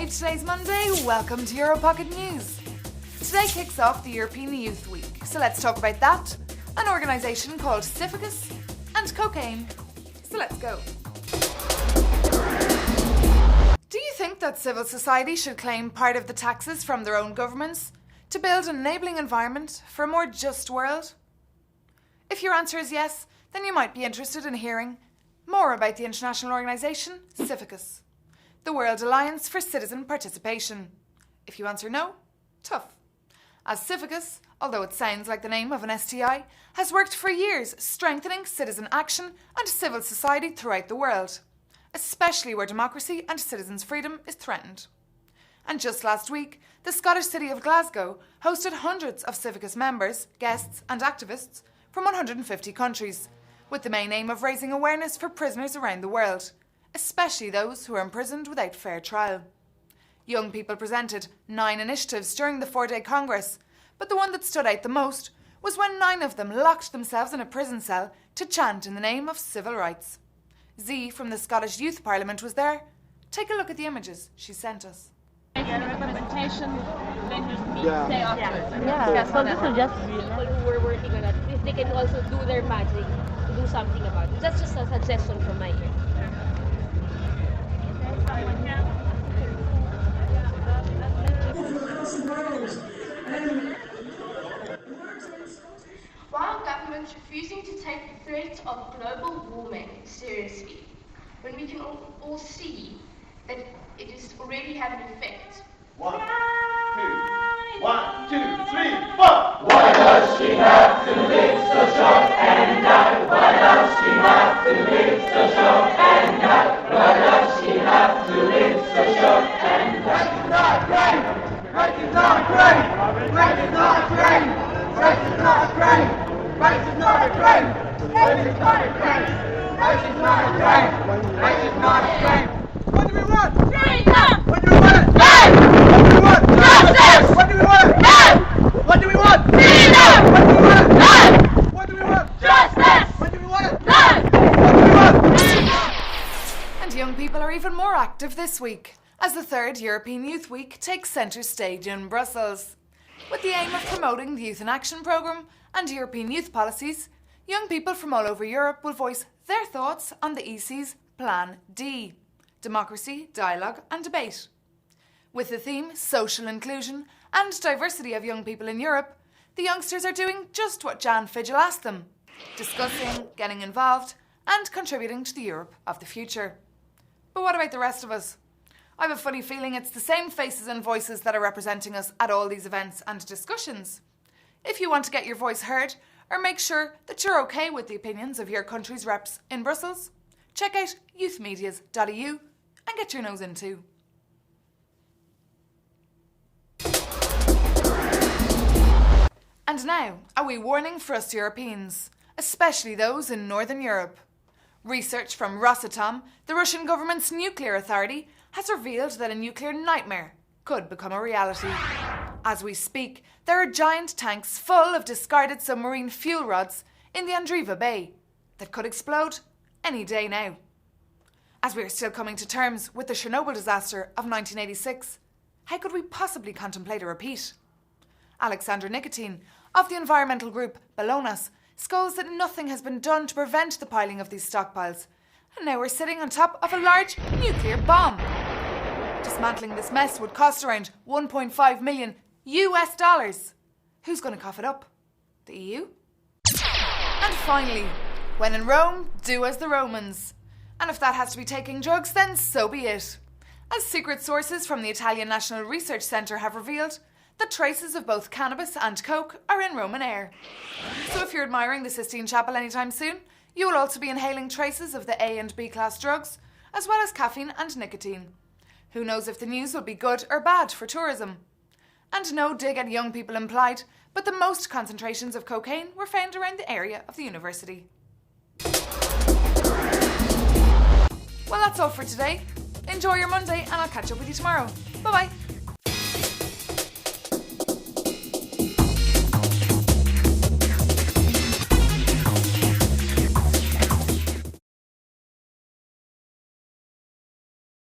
Hey, today's Monday, welcome to Euro Pocket News. Today kicks off the European Youth Week, so let's talk about that, an organisation called Civicus, and cocaine. So let's go. Do you think that civil society should claim part of the taxes from their own governments to build an enabling environment for a more just world? If your answer is yes, then you might be interested in hearing more about the international organisation Civicus, the World Alliance for Citizen Participation. If you answer no, tough. As Civicus, although it sounds like the name of an STI, has worked for years strengthening citizen action and civil society throughout the world, especially where democracy and citizens' freedom is threatened. And just last week, the Scottish city of Glasgow hosted hundreds of Civicus members, guests and activists from 150 countries, with the main aim of raising awareness for prisoners around the world, especially those who are imprisoned without fair trial. Young people presented 9 initiatives during the 4-day Congress, but the one that stood out the most was when 9 of them locked themselves in a prison cell to chant in the name of civil rights. Z from the Scottish Youth Parliament was there. Take a look at the images she sent us. Representation, then you meet day afterwards. Yeah, so this will just people who were working on that, if they can also do their magic to do something about it. That's just a suggestion from my end. While governments refusing to take the threat of global warming seriously, when we can all see that it is already having an effect. 1, 2, 1, 2, 3, 4. Why does she have to live so short and die? Why does she have to live so short and die? Why does she have to live so short and die? Right is not great! Right is not great! Right is not great! Right is not great! Right is not great! Right is not great! Right is not great! Right is not great! What do we want? Freedom! What do we want? Right! What do we want? Justice! What do we want? Right! What do we want? Freedom! What do we want? Right! What do we want? Justice! What do we want? Right! What do we want? And young people are even more active this week, as the 3rd European Youth Week takes centre stage in Brussels. With the aim of promoting the Youth in Action programme and European youth policies, young people from all over Europe will voice their thoughts on the EC's Plan D, democracy, dialogue and debate. With the theme social inclusion and diversity of young people in Europe, the youngsters are doing just what Jan Fidgel asked them, discussing, getting involved and contributing to the Europe of the future. But what about the rest of us? I have a funny feeling it's the same faces and voices that are representing us at all these events and discussions. If you want to get your voice heard or make sure that you're okay with the opinions of your country's reps in Brussels, check out youthmedias.eu and get your nose in too. And now, a wee warning for us Europeans, especially those in Northern Europe. Research from Rosatom, the Russian government's nuclear authority, has revealed that a nuclear nightmare could become a reality. As we speak, there are giant tanks full of discarded submarine fuel rods in the Andriva Bay that could explode any day now. As we are still coming to terms with the Chernobyl disaster of 1986, how could we possibly contemplate a repeat? Alexandra Nikitin of the environmental group Belonas scolds that nothing has been done to prevent the piling of these stockpiles, and now we're sitting on top of a large nuclear bomb. Dismantling this mess would cost around $1.5 million. Who's going to cough it up? The EU? And finally, when in Rome, do as the Romans. And if that has to be taking drugs, then so be it. As secret sources from the Italian National Research Centre have revealed, that traces of both cannabis and coke are in Roman air. So if you're admiring the Sistine Chapel anytime soon, you will also be inhaling traces of the A and B class drugs, as well as caffeine and nicotine. Who knows if the news will be good or bad for tourism? And no dig at young people implied, but the most concentrations of cocaine were found around the area of the university. Well, that's all for today. Enjoy your Monday and I'll catch up with you tomorrow. Bye bye.